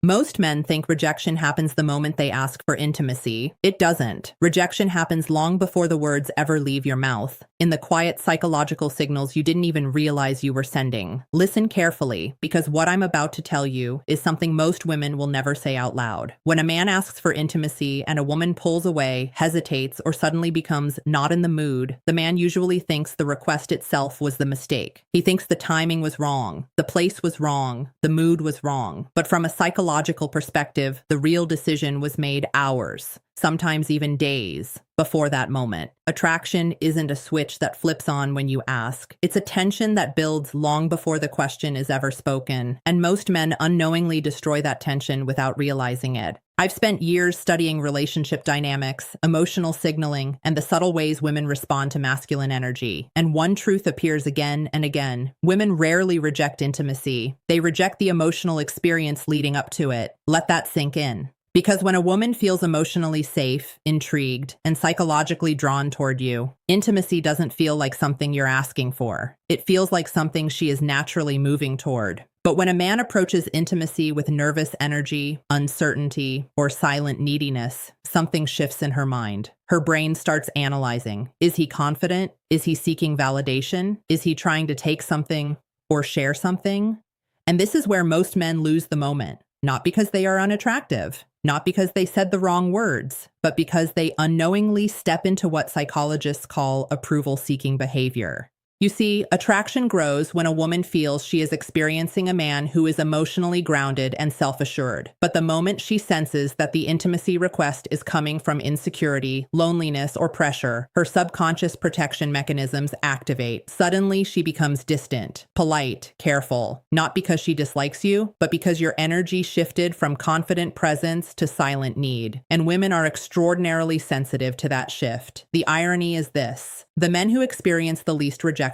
Most men think rejection happens the moment they ask for intimacy. It doesn't. Rejection happens long before the words ever leave your mouth, in the quiet psychological signals you didn't even realize you were sending. Listen carefully, because what I'm about to tell you is something most women will never say out loud. When a man asks for intimacy and a woman pulls away, hesitates, or suddenly becomes not in the mood, the man usually thinks the request itself was the mistake. He thinks the timing was wrong, the place was wrong, the mood was wrong. But from a psychological perspective, the real decision was made hours, sometimes even days, before that moment. Attraction isn't a switch that flips on when you ask. It's a tension that builds long before the question is ever spoken, and most men unknowingly destroy that tension without realizing it. I've spent years studying relationship dynamics, emotional signaling, and the subtle ways women respond to masculine energy. And one truth appears again and again. Women rarely reject intimacy. They reject the emotional experience leading up to it. Let that sink in. Because when a woman feels emotionally safe, intrigued, and psychologically drawn toward you, intimacy doesn't feel like something you're asking for. It feels like something she is naturally moving toward. But when a man approaches intimacy with nervous energy, uncertainty, or silent neediness, something shifts in her mind. Her brain starts analyzing. Is he confident? Is he seeking validation? Is he trying to take something or share something? And this is where most men lose the moment. Not because they are unattractive, not because they said the wrong words, but because they unknowingly step into what psychologists call approval-seeking behavior. You see, attraction grows when a woman feels she is experiencing a man who is emotionally grounded and self-assured. But the moment she senses that the intimacy request is coming from insecurity, loneliness, or pressure, her subconscious protection mechanisms activate. Suddenly, she becomes distant, polite, careful, not because she dislikes you, but because your energy shifted from confident presence to silent need. And women are extraordinarily sensitive to that shift. The irony is this: the men who experience the least rejection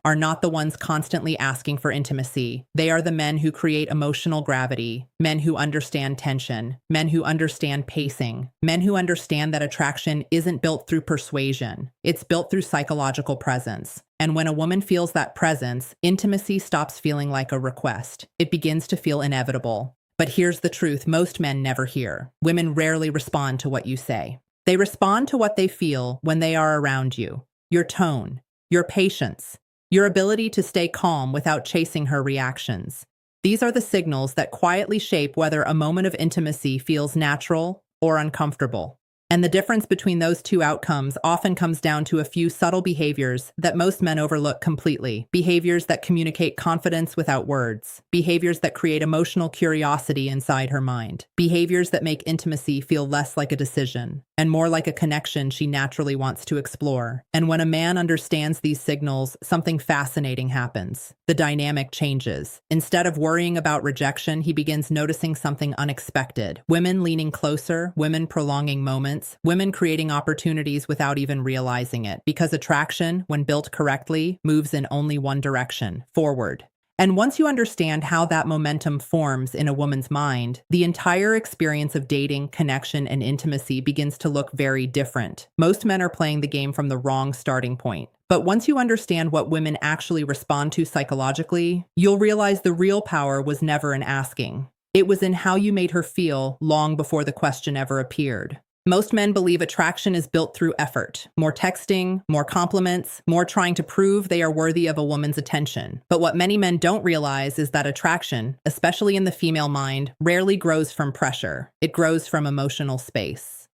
are not the ones constantly asking for intimacy. They are the men who create emotional gravity, men who understand tension, men who understand pacing, men who understand that attraction isn't built through persuasion. It's built through psychological presence. And when a woman feels that presence, intimacy stops feeling like a request. It begins to feel inevitable. But here's the truth most men never hear. Women rarely respond to what you say. They respond to what they feel when they are around you. Your tone, your patience, your ability to stay calm without chasing her reactions. These are the signals that quietly shape whether a moment of intimacy feels natural or uncomfortable. And the difference between those two outcomes often comes down to a few subtle behaviors that most men overlook completely. Behaviors that communicate confidence without words. Behaviors that create emotional curiosity inside her mind. Behaviors that make intimacy feel less like a decision and more like a connection she naturally wants to explore. And when a man understands these signals, something fascinating happens. The dynamic changes. Instead of worrying about rejection, he begins noticing something unexpected. Women leaning closer, women prolonging moments, women creating opportunities without even realizing it. Because attraction, when built correctly, moves in only one direction, forward. And once you understand how that momentum forms in a woman's mind, the entire experience of dating, connection, and intimacy begins to look very different. Most men are playing the game from the wrong starting point. But once you understand what women actually respond to psychologically, you'll realize the real power was never in asking. It was in how you made her feel long before the question ever appeared. Most men believe attraction is built through effort. More texting, more compliments, more trying to prove they are worthy of a woman's attention. But what many men don't realize is that attraction, especially in the female mind, rarely grows from pressure. It grows from emotional space.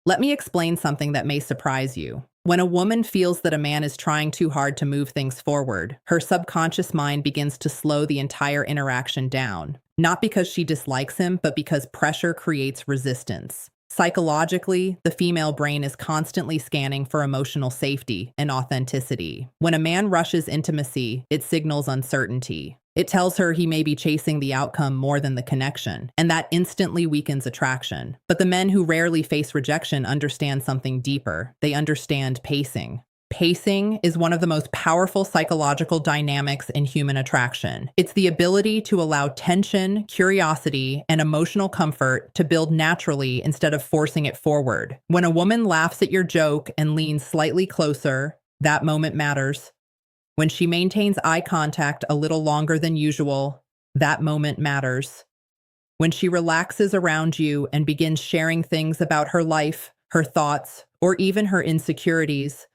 Let me explain something that may surprise you. When a woman feels that a man is trying too hard to move things forward, her subconscious mind begins to slow the entire interaction down. Not because she dislikes him, but because pressure creates resistance. Psychologically, the female brain is constantly scanning for emotional safety and authenticity. When a man rushes intimacy, it signals uncertainty. It tells her he may be chasing the outcome more than the connection, and that instantly weakens attraction. But the men who rarely face rejection understand something deeper. They understand pacing. Pacing is one of the most powerful psychological dynamics in human attraction. It's the ability to allow tension, curiosity, and emotional comfort to build naturally instead of forcing it forward. When a woman laughs at your joke and leans slightly closer, that moment matters. When she maintains eye contact a little longer than usual, that moment matters. When she relaxes around you and begins sharing things about her life, her thoughts, or even her insecurities,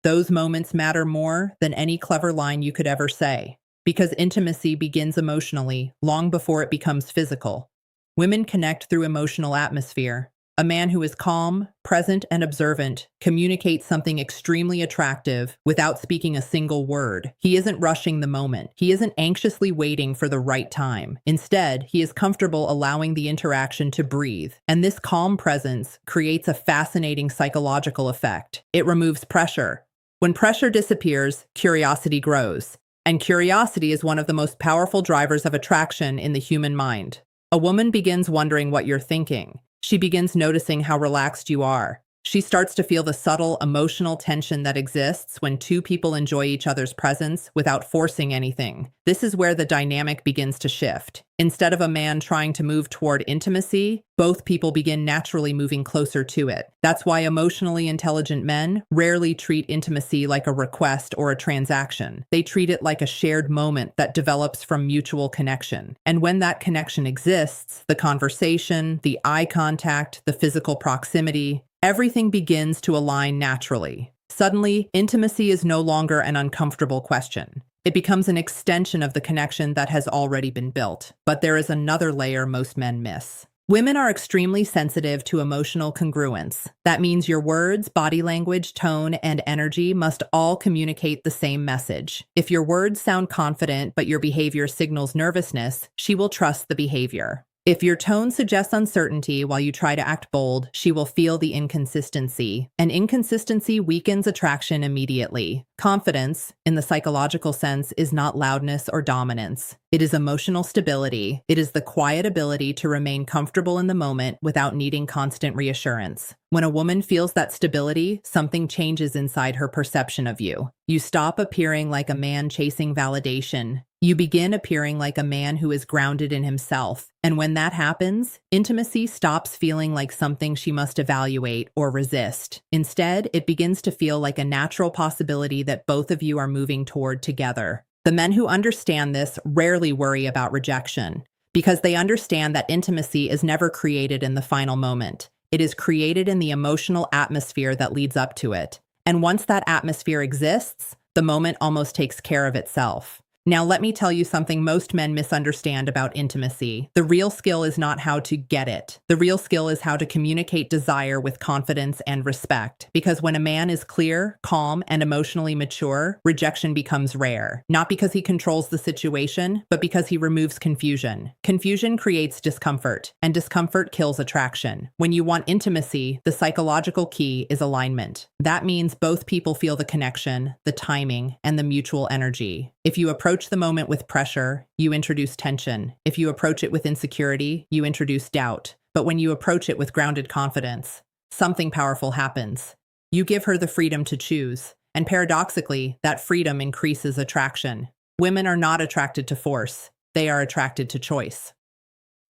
those moments matter more than any clever line you could ever say, because intimacy begins emotionally long before it becomes physical. Women connect through emotional atmosphere. A man who is calm, present, and observant communicates something extremely attractive without speaking a single word. He isn't rushing the moment. He isn't anxiously waiting for the right time. Instead, he is comfortable allowing the interaction to breathe. And this calm presence creates a fascinating psychological effect. It removes pressure. When pressure disappears, curiosity grows. And curiosity is one of the most powerful drivers of attraction in the human mind. A woman begins wondering what you're thinking. She begins noticing how relaxed you are. She starts to feel the subtle emotional tension that exists when two people enjoy each other's presence without forcing anything. This is where the dynamic begins to shift. Instead of a man trying to move toward intimacy, both people begin naturally moving closer to it. That's why emotionally intelligent men rarely treat intimacy like a request or a transaction. They treat it like a shared moment that develops from mutual connection. And when that connection exists, the conversation, the eye contact, the physical proximity, everything begins to align naturally. Suddenly, intimacy is no longer an uncomfortable question. It becomes an extension of the connection that has already been built. But there is another layer most men miss. Women are extremely sensitive to emotional congruence. That means your words, body language, tone, and energy must all communicate the same message. If your words sound confident but your behavior signals nervousness, she will trust the behavior. If your tone suggests uncertainty while you try to act bold, she will feel the inconsistency. And inconsistency weakens attraction immediately. Confidence, in the psychological sense, is not loudness or dominance. It is emotional stability. It is the quiet ability to remain comfortable in the moment without needing constant reassurance. When a woman feels that stability, something changes inside her perception of you. You stop appearing like a man chasing validation. You begin appearing like a man who is grounded in himself. And when that happens, intimacy stops feeling like something she must evaluate or resist. Instead, it begins to feel like a natural possibility that both of you are moving toward together. The men who understand this rarely worry about rejection, because they understand that intimacy is never created in the final moment. It is created in the emotional atmosphere that leads up to it. And once that atmosphere exists, the moment almost takes care of itself. Now, let me tell you something most men misunderstand about intimacy. The real skill is not how to get it. The real skill is how to communicate desire with confidence and respect. Because when a man is clear, calm, and emotionally mature, rejection becomes rare. Not because he controls the situation, but because he removes confusion. Confusion creates discomfort, and discomfort kills attraction. When you want intimacy, the psychological key is alignment. That means both people feel the connection, the timing, and the mutual energy. If you approach the moment with pressure, you introduce tension. If you approach it with insecurity, you introduce doubt. But when you approach it with grounded confidence, something powerful happens. You give her the freedom to choose. And paradoxically, that freedom increases attraction. Women are not attracted to force. They are attracted to choice.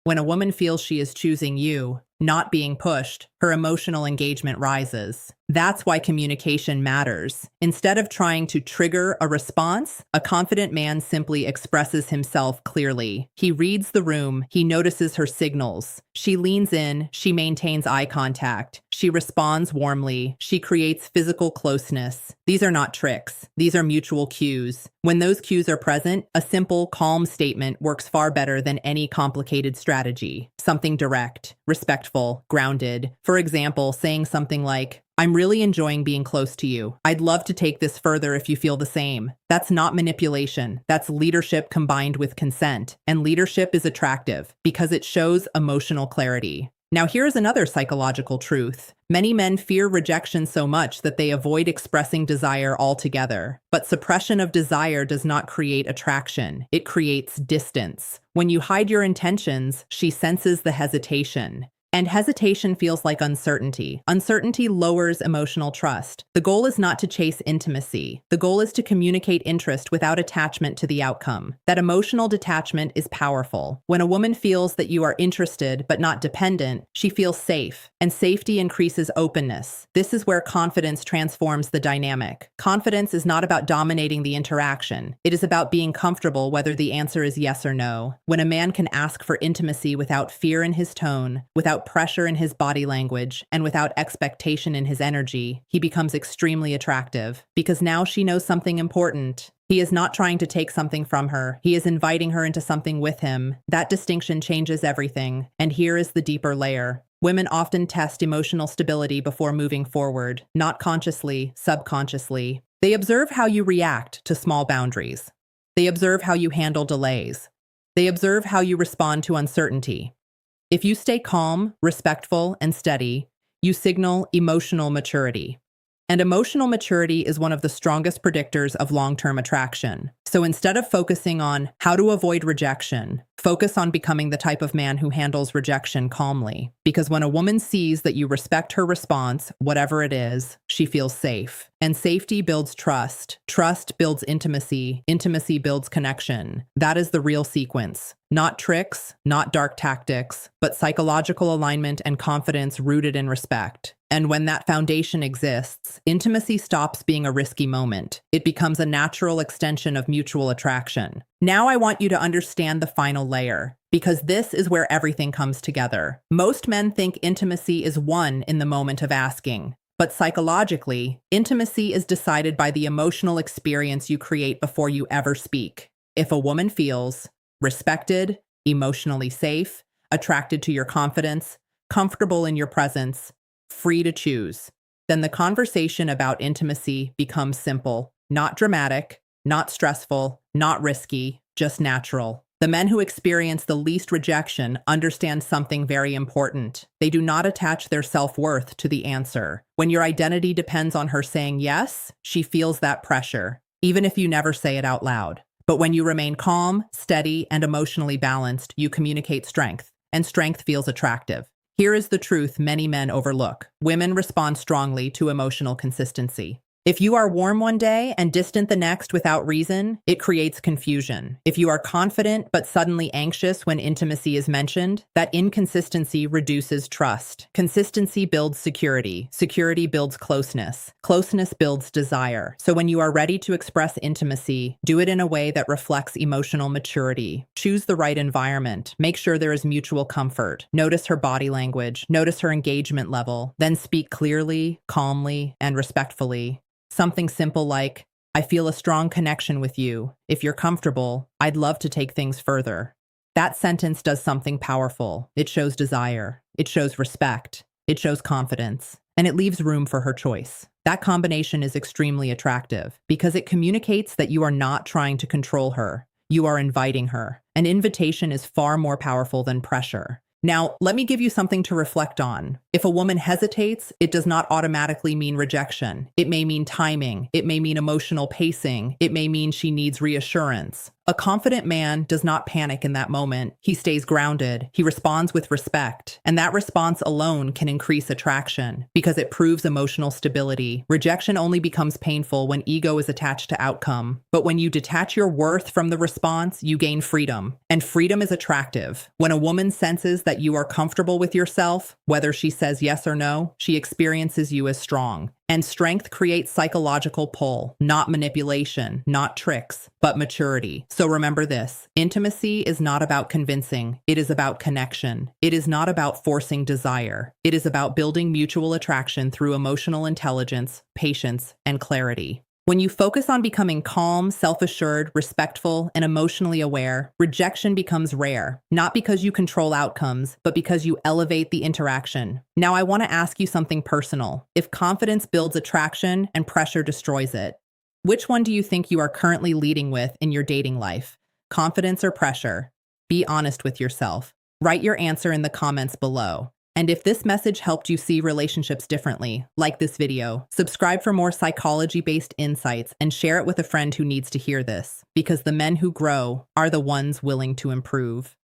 When a woman feels she is choosing you, not being pushed, her emotional engagement rises. That's why communication matters. Instead of trying to trigger a response, a confident man simply expresses himself clearly. He reads the room, he notices her signals. She leans in, she maintains eye contact. She responds warmly, she creates physical closeness. These are not tricks, these are mutual cues. When those cues are present, a simple, calm statement works far better than any complicated strategy. Something direct, respectful, grounded. For example, saying something like, "I'm really enjoying being close to you. I'd love to take this further if you feel the same." That's not manipulation. That's leadership combined with consent. And leadership is attractive because it shows emotional clarity. Now, here's another psychological truth. Many men fear rejection so much that they avoid expressing desire altogether. But suppression of desire does not create attraction. It creates distance. When you hide your intentions, she senses the hesitation. And hesitation feels like uncertainty. Uncertainty lowers emotional trust. The goal is not to chase intimacy. The goal is to communicate interest without attachment to the outcome. That emotional detachment is powerful. When a woman feels that you are interested but not dependent, she feels safe, and safety increases openness. This is where confidence transforms the dynamic. Confidence is not about dominating the interaction. It is about being comfortable whether the answer is yes or no. When a man can ask for intimacy without fear in his tone, without pressure in his body language, and without expectation in his energy, he becomes extremely attractive. Because now she knows something important. He is not trying to take something from her. He is inviting her into something with him. That distinction changes everything. And here is the deeper layer. Women often test emotional stability before moving forward, not consciously, subconsciously. They observe how you react to small boundaries. They observe how you handle delays. They observe how you respond to uncertainty. If you stay calm, respectful, and steady, you signal emotional maturity. And emotional maturity is one of the strongest predictors of long-term attraction. So instead of focusing on how to avoid rejection, focus on becoming the type of man who handles rejection calmly. Because when a woman sees that you respect her response, whatever it is, she feels safe. And safety builds trust. Trust builds intimacy. Intimacy builds connection. That is the real sequence. Not tricks, not dark tactics, but psychological alignment and confidence rooted in respect. And when that foundation exists, intimacy stops being a risky moment. It becomes a natural extension of mutual attraction. Now I want you to understand the final layer, because this is where everything comes together. Most men think intimacy is won in the moment of asking. But psychologically, intimacy is decided by the emotional experience you create before you ever speak. If a woman feels respected, emotionally safe, attracted to your confidence, comfortable in your presence, free to choose, then the conversation about intimacy becomes simple, not dramatic, not stressful, not risky, just natural. The men who experience the least rejection understand something very important. They do not attach their self-worth to the answer. When your identity depends on her saying yes, she feels that pressure, even if you never say it out loud. But when you remain calm, steady, and emotionally balanced, you communicate strength, and strength feels attractive. Here is the truth many men overlook. Women respond strongly to emotional consistency. If you are warm one day and distant the next without reason, it creates confusion. If you are confident but suddenly anxious when intimacy is mentioned, that inconsistency reduces trust. Consistency builds security. Security builds closeness. Closeness builds desire. So when you are ready to express intimacy, do it in a way that reflects emotional maturity. Choose the right environment. Make sure there is mutual comfort. Notice her body language. Notice her engagement level. Then speak clearly, calmly, and respectfully. Something simple like, I feel a strong connection with you. If you're comfortable, I'd love to take things further. That sentence does something powerful. It shows desire. It shows respect. It shows confidence. And it leaves room for her choice. That combination is extremely attractive because it communicates that you are not trying to control her. You are inviting her. An invitation is far more powerful than pressure. Now, let me give you something to reflect on. If a woman hesitates, it does not automatically mean rejection. It may mean timing. It may mean emotional pacing. It may mean she needs reassurance. A confident man does not panic in that moment. He stays grounded. He responds with respect. And that response alone can increase attraction because it proves emotional stability. Rejection only becomes painful when ego is attached to outcome. But when you detach your worth from the response, you gain freedom. And freedom is attractive. When a woman senses that you are comfortable with yourself, whether she says yes or no, she experiences you as strong. And strength creates psychological pull, not manipulation, not tricks, but maturity. So remember this, intimacy is not about convincing, it is about connection. It is not about forcing desire. It is about building mutual attraction through emotional intelligence, patience, and clarity. When you focus on becoming calm, self-assured, respectful, and emotionally aware, rejection becomes rare, not because you control outcomes, but because you elevate the interaction. Now, I want to ask you something personal. If confidence builds attraction and pressure destroys it, which one do you think you are currently leading with in your dating life? Confidence or pressure? Be honest with yourself. Write your answer in the comments below. And if this message helped you see relationships differently, like this video, subscribe for more psychology-based insights and share it with a friend who needs to hear this, because the men who grow are the ones willing to improve.